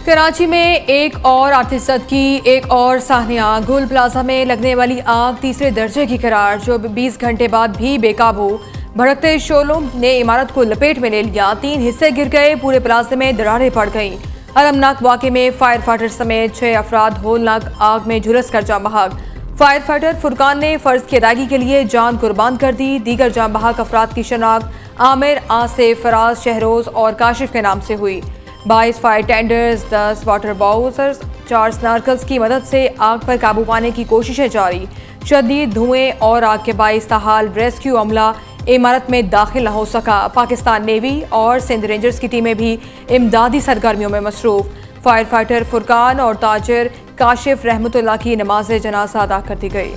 कराची में एक और आतिशत की एक और साहनिया। गुल प्लाजा में लगने वाली आग तीसरे दर्जे की करार, जो 20 घंटे बाद भी बेकाबू। भड़कते शोलों ने इमारत को लपेट में ले लिया, 3 हिस्से गिर गए, पूरे प्लाजे में दरारें पड़ गईं। अलमनाक वाक़े में फायर फाइटर समेत 6 अफराद होलनाक आग में झुलस कर जाँ बहक। फायर फाइटर फुरकान ने फर्ज की अदायगी के लिए जान कुर्बान कर दी। दीगर जाँ बहक अफराद की शनाख्त आमिर, आसिफ, फराज, शहरोज और काशिफ के नाम से हुई। 22 फायर टेंडर्स, 10 वाटर बाउसर्स, 4 स्नार्कल्स की मदद से आग पर काबू पाने की कोशिशें जारी। शदीद धुएं और आग के बाइस ताहाल रेस्क्यू अमला इमारत में दाखिल न हो सका। पाकिस्तान नेवी और सिंध रेंजर्स की टीमें भी इमदादी सरगर्मियों में मसरूफ। फायर फाइटर फुरकान और ताजिर काशिफ रहमतुल्लाह की नमाज जनाजा अदा कर दी गई।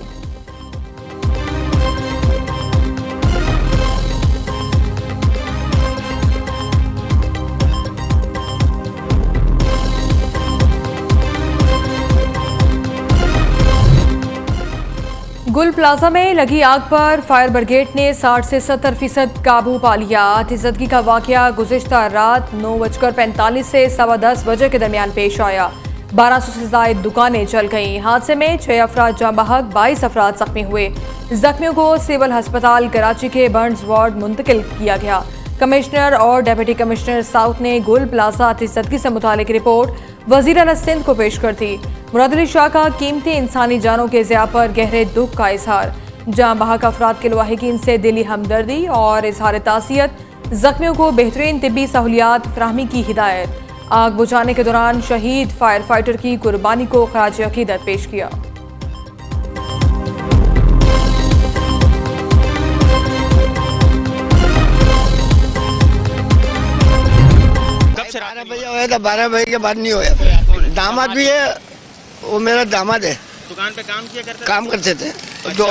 गुल प्लाजा में लगी आग पर फायर ब्रिगेड ने 60 से 70% काबू पा लिया। आतिशदगी का वाकया गुज़िश्ता रात 9:45 से 10:15 बजे के दरमियान पेश आया। 1200 से ज़ायद दुकानें जल गईं। हादसे में 6 अफराद जाँ बहक, 22 अफराद जख्मी हुए। जख्मियों को सिविल अस्पताल कराची के बर्न्स वार्ड मुंतकिल किया गया। कमिश्नर और डिप्टी कमिश्नर साउथ ने गुल प्लाजा आतिशदगी से मुतालिक रिपोर्ट वज़ीर आला सिंध को पेश कर दी। मुराद अली शाह का कीमती इंसानी जानों के ज़िया पर गहरे दुख का इजहार। जाँ बहक अफराद के लवाहिकीन से दिली हमदर्दी और इजहार तासियत। जख्मियों को बेहतरीन तिब्बी सहूलियात फराहमी की हिदायत। आग बुझाने के दौरान शहीद फायर फाइटर की कुर्बानी को खराज अकीदत पेश किया। बारह बजे हुआ था, 12 बजे के बाद नहीं हुआ। दामाद भी है, वो मेरा दामाद है। दुकान पे काम करते थे।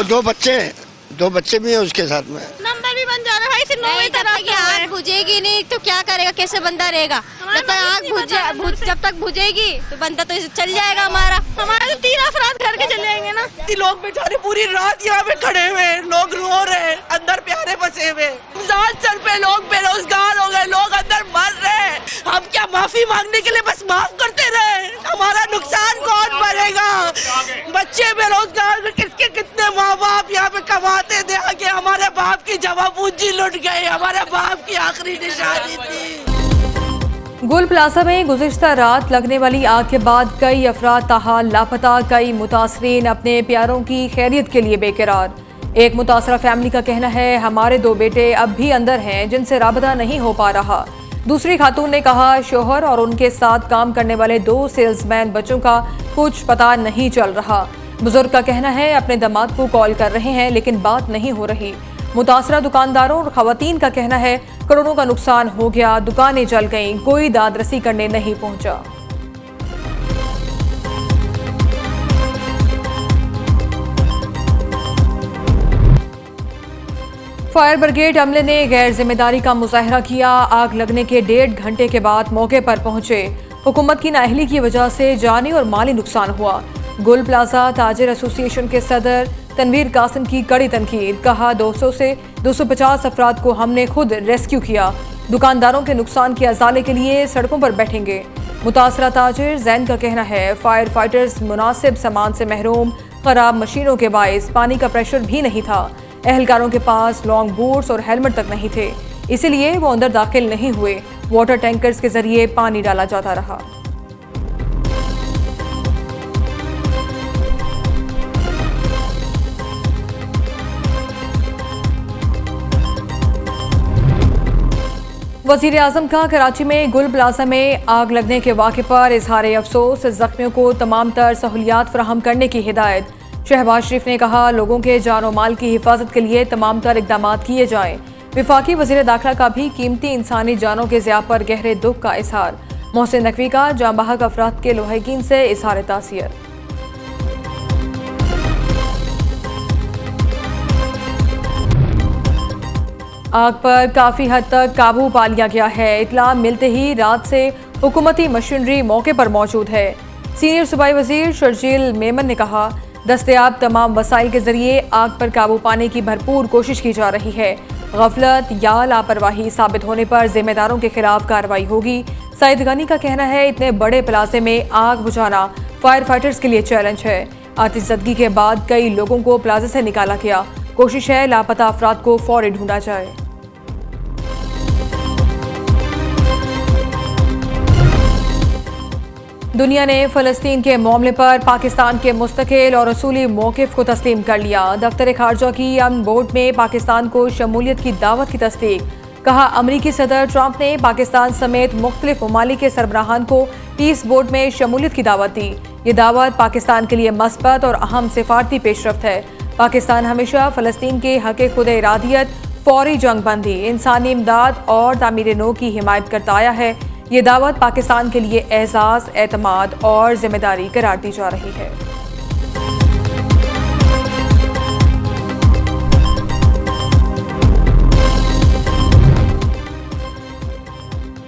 दो बच्चे हैं, 2 बच्चे भी हैं उसके साथ में। नंबर भी बन जा रहा है, सिर्फ 9 बजे तक आग बुझेगी नहीं तो क्या करेगा, कैसे बंदा रहेगा? जब तक आग जब तक बुझेगी तो बंदा तो चल जाएगा हमारा तो 3 अफराद घर के चले जाएंगे ना। लोग बेचारे पूरी रात यहाँ पे खड़े हुए, लोग रो रहे हैं, अंदर प्यारे बसे हुए। चल पे लोग बेरोजगार हो गए, लोग अंदर मर रहे हैं। हम क्या माफी मांगने के लिए बस माफ करते रहे? हमारा नुकसान कौन भरेगा? बच्चे बेरोजगार, किसके कितने माँ बाप यहाँ पे कमाते थे, आगे हमारे बाप की जमा पूंजी लुट गई, हमारे बाप की आखिरी निशानी थी। गुल प्लाजा में गुज़िश्ता रात लगने वाली आग के बाद कई अफराद ताहाल लापता, कई मुतासरीन अपने प्यारों की खैरियत के लिए बेकरार। एक मुतासरा फैमिली का कहना है, हमारे 2 बेटे अब भी अंदर हैं जिनसे राबता नहीं हो पा रहा। दूसरी खातून ने कहा, शोहर और उनके साथ काम करने वाले 2 सेल्समैन बच्चों का कुछ पता नहीं चल रहा। बुजुर्ग का कहना है, अपने दामाद को कॉल कर रहे हैं लेकिन बात नहीं हो रही। मुतासरा दुकानदारों और खवातीन का कहना है, करोड़ों का नुकसान हो गया, दुकानें जल गईं, कोई दादरसी करने नहीं पहुंचा। फायर ब्रिगेड अमले ने गैर जिम्मेदारी का मुजाहरा किया। आग लगने के 1.5 घंटे के बाद मौके पर पहुंचे। हुकूमत की नाअहली की वजह से जानी और माली नुकसान हुआ। गुल प्लाजा ताजिर एसोसिएशन के सदर तनवीर कासिम की कड़ी तनकीद। कहा, 200 से 250 अफराद को हमने खुद रेस्क्यू किया। दुकानदारों के नुकसान के अजाले के लिए सड़कों पर बैठेंगे। मुतासरा ताजिर जैन का कहना है, फायर फाइटर्स मुनासिब सामान से महरूम, खराब मशीनों के बायस पानी का प्रेशर भी नहीं था। एहलकारों के पास लॉन्ग बूट्स और हेलमेट तक नहीं थे, इसीलिए वो अंदर दाखिल नहीं हुए। वाटर टैंकर्स के जरिए पानी डाला जाता रहा। वज़ीर आज़म का कराची में गुल प्लाजा में आग लगने के वाक़े पर इजहार अफसोस। ज़ख्मियों को तमाम तर सहूलियात फराहम करने की हिदायत। शहबाज शरीफ ने कहा, लोगों के जान और माल की हिफाजत के लिए तमाम तर इक़दाम किए जाएं। विफाकी वज़ीर दाखिला का भी कीमती इंसानी जानों के ज़िया पर गहरे दुख का इजहार। मोहसिन नकवी का जाँ बहक अफराद के लवाहिकीन से इजहार तासियत। आग पर काफ़ी हद तक काबू पा लिया गया है। इतला मिलते ही रात से हुकूमती मशीनरी मौके पर मौजूद है। सीनियर सूबाई वज़ीर शर्जील मेमन ने कहा, दस्तयाब तमाम वसाइल के जरिए आग पर काबू पाने की भरपूर कोशिश की जा रही है। गफलत या लापरवाही साबित होने पर जिम्मेदारों के खिलाफ कार्रवाई होगी। सईद गनी का कहना है इतने बड़े प्लाजे में आग बुझाना फायर फाइटर्स के लिए चैलेंज है। आतिशबाजी के बाद कई लोगों को प्लाजे से निकाला गया। कोशिश है लापता अफराद को फौरी ढूंढा जाए। दुनिया ने फ़लस्तीन के मामले पर पाकिस्तान के मुस्तकिल और असूली मौक़िफ़ को तस्लीम कर लिया। दफ्तर ख़ारजा की अमन बोर्ड में पाकिस्तान को शमूलियत की दावत की तस्दीक। कहा, अमरीकी सदर ट्रंप ने पाकिस्तान समेत मुख्तलिफ ममालिक के सरबराहान को पीस बोर्ड में शमूलियत की दावत दी। ये दावत पाकिस्तान के लिए मस्बत और अहम सिफारती पेशरफ्त है। पाकिस्तान हमेशा फ़लस्तीन के हक़ खुद इरादियत, फौरी जंग बंदी, इंसानी इमदाद और तामीर नो की हिमायत करता आया है। ये दावत पाकिस्तान के लिए एहसास, एतमाद और जिम्मेदारी करार दी जा रही है।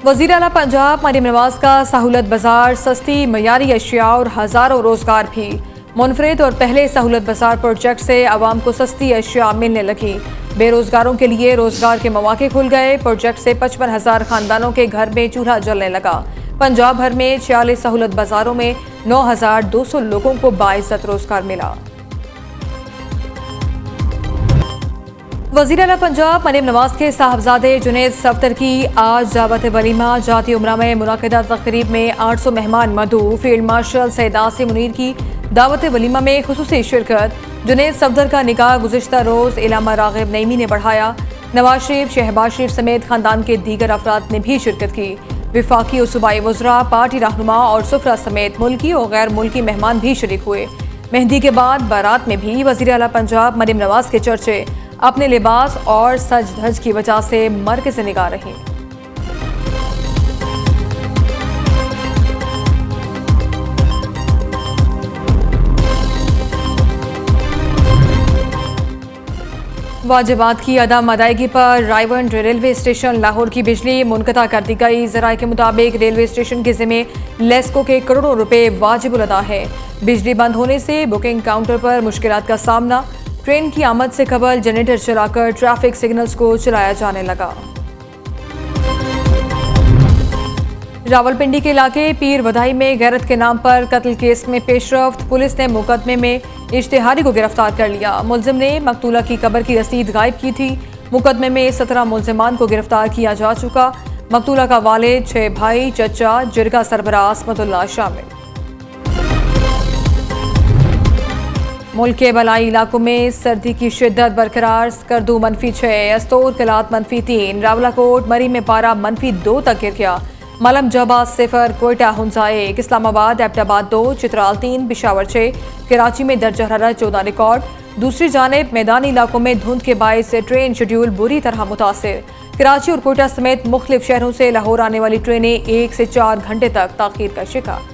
वज़ीर आला पंजाब मरीम नवाज का सहूलत बाजार, सस्ती मयारी अशिया और हज़ारों रोजगार भी। मुनफरिद और पहले सहूलत बाजार प्रोजेक्ट से आवाम को सस्ती अशिया मिलने लगी। बेरोजगारों के लिए रोजगार के मौके खुल गए। प्रोजेक्ट से 55,000 खानदानों के घर में चूल्हा जलने लगा। पंजाब भर में 46 सहूलत बाजारों में 9,200 लोगों को बाइज्जत रोजगार मिला। वज़ीर आला पंजाब मरीम नवाज के साहबजादे जुनैद सफ्दर की आज दावत वलीमा जाती उमरा में मुनाकिदा तकरीब में 800 मेहमान मदू। फील्ड मार्शल सैयद आसिम मुनीर की दावत वलीमा में खुसूसी शिरकत। जुनैद सफ्दर का निकाह गुज़िश्ता रोज़ इलामा राग़िब नईमी ने बढ़ाया। नवाज शरीफ, शहबाज शरीफ समेत खानदान के दीगर अफराद ने भी शिरकत की। विफाकी और सूबाई वज़रा, पार्टी रहनुमा और सुफरा समेत मुल्की और गैर मुल्की मेहमान भी शरीक हुए। मेहंदी के बाद बारात में भी वज़ीर आला पंजाब मरीम नवाज के चर्चे अपने लिबास और सज धज की वजह से मरकज़ निगाह रही। वाजिबात की अदम अदायगी पर रायवंड रेलवे स्टेशन लाहौर की बिजली मुनक़ता कर दी गई। ज़राए के मुताबिक रेलवे स्टेशन के ज़िम्मे लेस्को के करोड़ों रुपए वाजिब अदा है। बिजली बंद होने से बुकिंग काउंटर पर मुश्किलात का सामना। ट्रेन की आमद से कबल जनरेटर चलाकर ट्रैफिक सिग्नल्स को चलाया जाने लगा। रावलपिंडी के इलाके पीर वधाई में गैरत के नाम पर कत्ल केस में पेशरफ्त। पुलिस ने मुकदमे में इश्तिहारी को गिरफ्तार कर लिया। मुलजिम ने मकतूला की कब्र की रसीद गायब की थी। मुकदमे में 17 मुलजिमान को गिरफ्तार किया जा चुका। मकतूला का वालिद, 6 भाई, चचा, जिरगा सरबराह असमतुल्लाह शामिल। मुल्क के बलाई इलाकों में सर्दी की शिद्दत बरकरार। स्कर्दू -6, अस्तोर कलात -3, रावलाकोट मरी में पारा -2 तक गिर गया। मलम जबा 0, कोयटा हुंसा 1, इस्लामाबाद एबटाबाद 2, चित्राल 3, पिशावर 6, कराची में दर्जा हरारत 14 रिकॉर्ड। दूसरी जानिब मैदानी इलाकों में धुंध के बायस ट्रेन शेड्यूल बुरी तरह मुतासिर। कराची और कोयटा समेत मुख्तलिफ शहरों से लाहौर आने वाली ट्रेनें 1 से 4 घंटे तक ताख़ीर का शिकार।